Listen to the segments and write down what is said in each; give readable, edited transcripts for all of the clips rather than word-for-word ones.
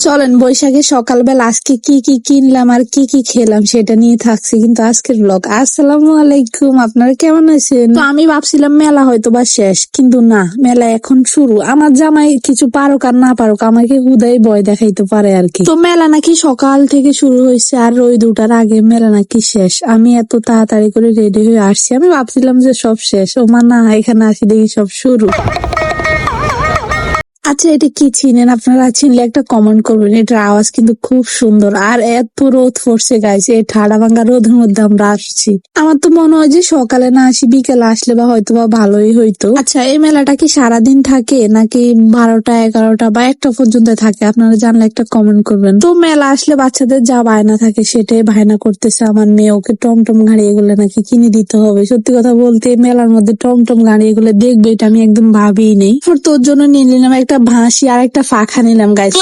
চলেন বৈশাখে সকালবেলা আজকে কি কি কিনলাম আর কি কি খেলাম সেটা নিয়ে থাকছে কিন্তু আজকের ব্লগ। আসসালামু আলাইকুম, আপনারা কেমন আছেন? তো আমি ভাবছিলাম মেলা হয়তো বা শেষ, কিন্তু না, মেলা এখন শুরু। আমার জামাই কিছু পারুক আর না পারুক আমাকে হুদাই ভয় দেখাইতে পারে আর কি। তো মেলা নাকি সকাল থেকে শুরু হয়েছে আর রোদ ওঠার আগে মেলা নাকি শেষ। আমি এত তাড়াতাড়ি করে রেডি হয়ে আসছি, আমি ভাবছিলাম যে সব শেষ, ও মা না, এখানে আসি দেখি সব শুরু। আচ্ছা, এটা কি চিনেন? আপনারা চিনলে একটা কমেন্ট করবেন। এটার আওয়াজ কিন্তু খুব সুন্দর। আর এত রোদ পড়ছে গাইস, এই ঠাডা ভাঙ্গা রোদের মধ্যে আমরা আসছি। আমার তো মনে হয় যে সকালে না আসি, বিকেলে আসলে বা হয়তো বা ভালোই হইতো। আচ্ছা, এই মেলাটা কি সারাদিন থাকে নাকি 12টা 11টা বা 1টা পর্যন্ত থাকে? আপনারা জানলে একটা কমেন্ট করবেন। তো মেলা আসলে বাচ্চাদের যা বায়না থাকে সেটাই বায়না করতেছে আমার মেয়ে। ওকে টমটম গাড়ি এগুলো নাকি কিনে দিতে হবে। সত্যি কথা বলতে মেলার মধ্যে টমটম গাড়ি এগুলো দেখবে এটা আমি একদম ভাবিই নেই। তোর জন্য নিয়ে নিলাম একটা ভাসি আর একটা ফাঁকা নিলাম গাইস।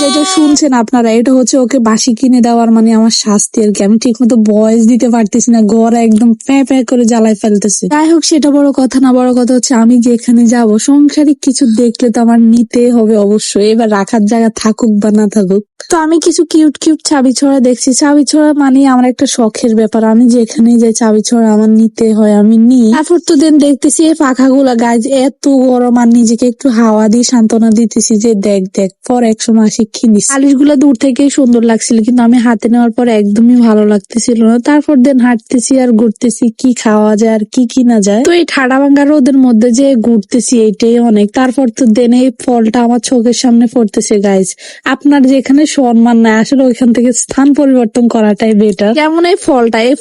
যেটা শুনছেন আপনারা, এটা হচ্ছে ওকে বাসি কিনে দেওয়ার মানে আমার শাস্তি আর কি। আমি ঠিক মতো ভয়েস দিতে পারতেছি না, গলা একদম প্যাঁ প্যাঁ করে জ্বালাই ফেলতেছে। যাই হোক, সেটা বড় কথা না, বড় কথা হচ্ছে আমি যেখানে যাব সংসারিক কিছু দেখলে তো আমার নিতে হবে অবশ্যই। এবার রাখার জায়গা থাকুক বা না থাকুক। তো আমি কিছু কিউট কিউট চাবি ছড়া দেখছি। চাবি ছড়া মানে আমার একটা শখের ব্যাপার, আমি যেখানে যাই চাবি ছড়া আমার নিতে হয়, আমি নিই। তারপর তো দিন দেখতেছি এই পাখাগুলা গাছ এত গরম, আর নিজেকে একটু হাওয়া দিয়ে সান্ত্বনা দিতেছি যে দেখ দেখ পর একসময় আসি কিনিস। কালিশ গুলা দূর থেকেই সুন্দর লাগছিল, কিন্তু আমি হাতে নেওয়ার পর একদমই ভালো লাগতেছিল না। তারপর দিন হাঁটতেছি আর ঘুরতেছি কি খাওয়া যায় আর কি কিনা যায়। তো এই ঠাডা ভাঙ্গা রোদের মধ্যে যে ঘুরতেছি এইটাই অনেক। তারপর তো দেন এই ফলটা আমার চোখের সামনে পড়তেছে গাইজ। আপনার যেখানে সম্মান নাই আসলে ওইখান থেকে স্থান পরিবর্তন করাটাই বেটার। যেমন এই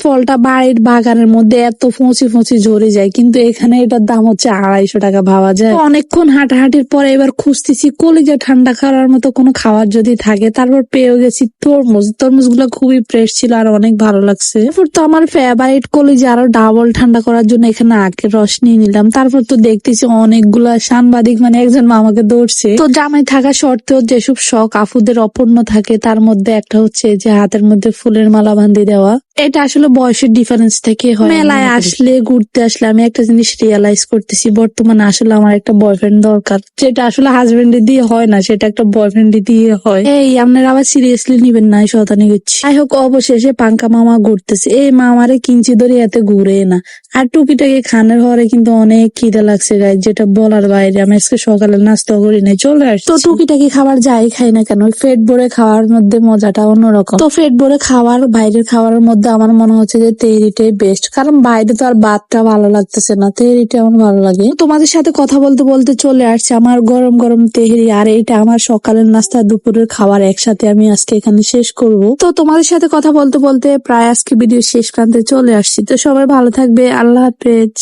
ফলটা বাড়ির বাগানের মধ্যে এত ফোঁচি ফোঁচি ঝরে যায়, কিন্তু এখানে এটার দাম হচ্ছে 250 টাকা, ভাবা যায়। অনেকক্ষণ হাঁটাহাঁটির পরে এবার খুঁজতেছি কলিজা ঠান্ডা করার মতো কোনো খাবার যদি থাকে। তারপর পেয়ে গেছি তরমুজ গুলো খুবই ফ্রেশ ছিল আর অনেক ভালো লাগছে। তারপর তো আমার ফেভারিট কলিজা আরো ডাবল ঠান্ডা করার জন্য এখানে আখের রস নিয়ে নিলাম। তারপর তো দেখতেছি অনেকগুলা সাংবাদিক মানে একজন মামাকে ধরছে। তো জামাই থাকা সত্ত্বেও যেসব শখ আফুদের অপূর্ণ থাকে তার মধ্যে একটা হচ্ছে যে হাতের মধ্যে ফুলের মালা বাঁধি দেওয়া। এটা আসলে বয়সের ডিফারেন্স থেকে হয়। মেলায় আসলে ঘুরতে আসলে আমি একটা জিনিস রিয়েলাইজ করতেছি, বর্তমানে আসলে আমার একটা বয়ফ্রেন্ড দরকার। যেটা আসলে হাজবেন্ড দিয়ে হয় না, সেটা একটা বয়ফ্রেন্ড দিয়ে হয়। এই আপনারা আবার সিরিয়াসলি নিবেন না, শতানি করছি। যাই হোক, অবশেষে পাঙ্কা মামা ঘুরতেছে। এই মামারে কিঞ্চি ধরে এতে ঘুরে না। আর টুকিটাকি খানের ঘরে কিন্তু অনেক খিদে লাগছে গাইজ, যেটা বলার বাইরে। আমি আজকে সকালে নাস্তা করি নাই, চলে আসছি। তো টুকিটাকি খাবার যাই খাই না কেন, পেট ভরে খাওয়ার মধ্যে মজাটা অন্যরকম। তো পেট ভরে খাওয়ার বাইরের খাবারের মধ্যে আমার মনে হচ্ছে যে তেহরিটাই বেস্ট, কারণ বাইরে তো আর ভাতটা ভালো লাগতেছে না, তেহরিটা আমার ভালো লাগে। তোমাদের সাথে কথা বলতে বলতে চলে আসছে আমার গরম গরম তেহরি, আর এটা আমার সকালের নাস্তা দুপুরের খাবার একসাথে আমি আজকে এখানে শেষ করব। তো তোমাদের সাথে কথা বলতে বলতে প্রায় আজকে ভিডিও শেষ প্রান্তে চলে আসছি। তো সবাই ভালো থাকবে, আল্লাহ হাফেজ।